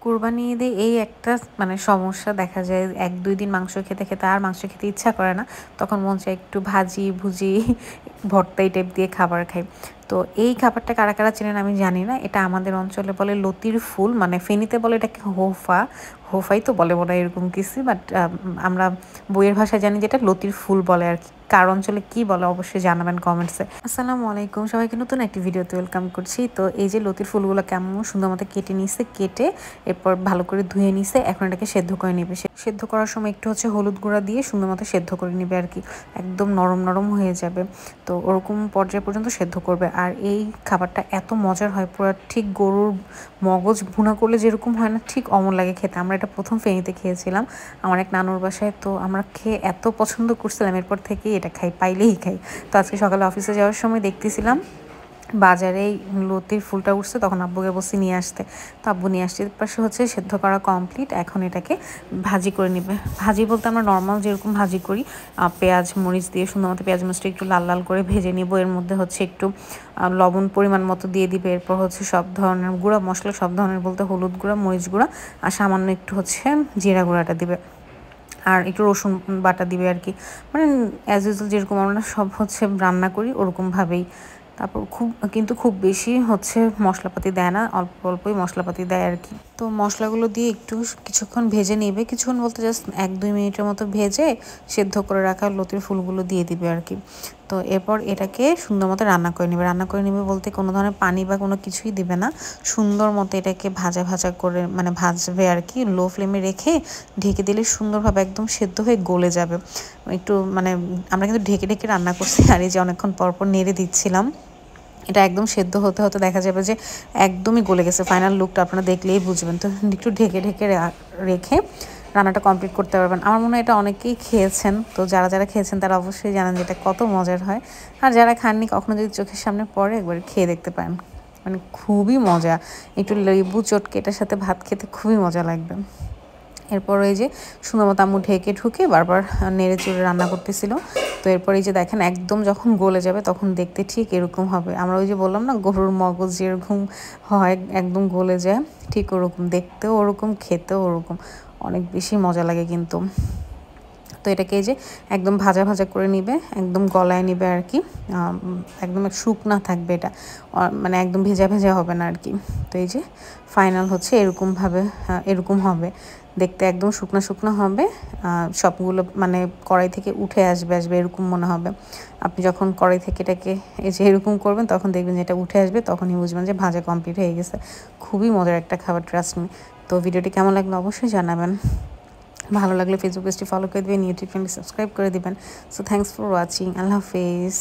কুরবানি ঈদে এই একটা মানে সমস্যা দেখা যায় ১-২ দিন মাংস খেতে, খেতে আর মাংস খেতে ইচ্ছা করে না। তখন মন চায় একটু ভাজি, ভুজি, ভর্তা এই টাইপ দিয়ে খাবার খাই। তো এই খাবারটা কারা, কারা চেনেন আমি জানি না। এটা আমাদের অঞ্চলে বলে লতির ফুল, মানে ফেনীতে বলে এটাকে হোফা। হোফাই তো বলে মনে হয় এরকম কিছু, বাট আমরা বইয়ের ভাষায় জানি যেটা লতির ফুল বলে আরকি। কার অঞ্চলে কি বলে অবশ্যই জানাবেন কমেন্টসে। আসসালামু আলাইকুম, সবাইকে নতুন একটি ভিডিওতে ওয়েলকাম করছি। তো এই যে লতির ফুলগুলো কেমন সুন্দর মতো কেটে নিছে, কেটে এরপর ভালো করে ধুয়ে নিছে। এখন এটাকে সেদ্ধ করে নেবে। সেদ্ধ করার সময় একটু হচ্ছে হলুদ গুঁড়া দিয়ে সুন্দর মতো সেদ্ধ করে নেবে আর কি, একদম নরম নরম হয়ে যাবে। তো ওরকম পর্যায় পর্যন্ত সেদ্ধ করবে। আর এই খাবারটা এত মজার হয়, পুরো ঠিক গরুর মগজ ভুনা করলে যেরকম হয় না, ঠিক অমন লাগে খেতে। আমরা এটা প্রথম ফেনীতে খেয়েছিলাম আমার এক নানুর বাসায়। তো আমরা খেয়ে এত পছন্দ করছিলাম, এরপর থেকেই এটা খাই, পাইলেই খাই। তো আজকে সকালে অফিসে যাওয়ার সময় দেখতেছিলাম বাজারে লতির ফুলটা উঠছে, তখন আব্বুকে বলছি নিয়ে আসতে। তো আব্বু নিয়ে আসছে। পাশে হচ্ছে সেদ্ধ করা কমপ্লিট। এখন এটাকে ভাজি করে নেবে। ভাজি বলতে আমরা নর্মাল যেরকম ভাজি করি, পেঁয়াজ মরিচ দিয়ে সুন্দর মতো পেঁয়াজ মরিচটা একটু লাল লাল করে ভেজে নিব। এর মধ্যে হচ্ছে একটু লবণ পরিমাণ মতো দিয়ে দিবে। এরপর হচ্ছে সব ধরনের গুঁড়া মশলা, সব ধরনের বলতে হলুদ গুঁড়া, মরিচ গুঁড়া আর সামান্য একটু হচ্ছে জিরা গুঁড়াটা দিবে, আর একটু রসুন বাটা দিবে আর কি। মানে অ্যাজ ইউজুয়াল যেরকম আমরা সব হচ্ছে রান্না করি ওরকমভাবেই। তারপর খুব বেশি হচ্ছে মশলাপাতি দেয় না, অল্প অল্পই মশলাপাতি দেয় আর কি। তো মশলাগুলো দিয়ে একটু কিছুক্ষণ ভেজে নেবে, কিছুক্ষণ বলতে জাস্ট ১-২ মিনিটের মতো ভেজে সেদ্ধ করে রাখা লতির ফুলগুলো দিয়ে দিবে আর কি। তো এরপর এটাকে সুন্দর মতো রান্না করে নেবে বলতে কোনো ধরনের পানি বা কোনো কিছুই দিবে না। সুন্দর মতো এটাকে ভাজা ভাজা করে মানে ভাজবে আর কি, লো ফ্লেমে রেখে ঢেকে দিলে সুন্দরভাবে একদম সেদ্ধ হয়ে গলে যাবে। একটু মানে আমরা কিন্তু ঢেকে ঢেকে রান্না করছি, আর এই যে অনেকক্ষণ পরপর নেড়ে দিচ্ছিলাম। এটা একদম সেদ্ধ হতে হতে দেখা যাবে যে একদমই গলে গেছে। ফাইনাল লুকটা আপনারা দেখলেই বুঝবেন। তো একটু ঢেকে ঢেকে রেখে রান্নাটা কমপ্লিট করতে পারবেন। আমার মনে হয় এটা অনেকেই খেয়েছেন। তো যারা যারা খেয়েছেন তারা অবশ্যই জানেন যে এটা কত মজার হয়। আর যারা খাননি কখনো যদি চোখের সামনে পড়ে একবার খেয়ে দেখতে পারেন, মানে খুবই মজা। একটু লেবু চটকে এটার সাথে ভাত খেতে খুবই মজা লাগবে। এরপর এই যে সুন্দর মতো আম্মু ঢেকে ঢুকে বারবার নেড়ে চেড়ে রান্না করতেছিল। তো এরপর এই যে দেখেন একদম যখন গলে যাবে তখন দেখতে ঠিক এরকম হবে। আমরা ওই যে বললাম না গরুর মগজ যেরকম হয় একদম গলে যায়, ঠিক ওরকম দেখতেও ওরকম, খেতেও ওরকম, অনেক বেশি মজা লাগে কিন্তু। তো এটাকে এই যে একদম ভাজা ভাজা করে নিবে, একদম গলায় নিবে আর কি। একদম শুকনা থাকবে এটা, মানে একদম ভেজা ভেজা হবে না আর কি। তো এই যে ফাইনাল হচ্ছে এরকমভাবে, এরকম হবে দেখতে, একদম শুকনো শুকনো হবে। সবগুলো মানে কড়াই থেকে উঠে আসবে এরকম মনে হবে। আপনি যখন কড়াই থেকে এটাকে এই যে এরকম করবেন তখন দেখবেন যে এটা উঠে আসবে, তখনই বুঝবেন যে ভাজা কমপ্লিট হয়ে গেছে। খুবই মজার একটা খাবার, ট্রাস্ট মি। তো ভিডিওটি কেমন লাগলো অবশ্যই জানাবেন। ভালো লাগলে ফেসবুক পেজটি ফলো করে দেবেন, ইউটিউব চ্যানেলটি সাবস্ক্রাইব করে দিবেন। সো থ্যাংকস ফর ওয়াচিং, আল্লাহ হাফেজ।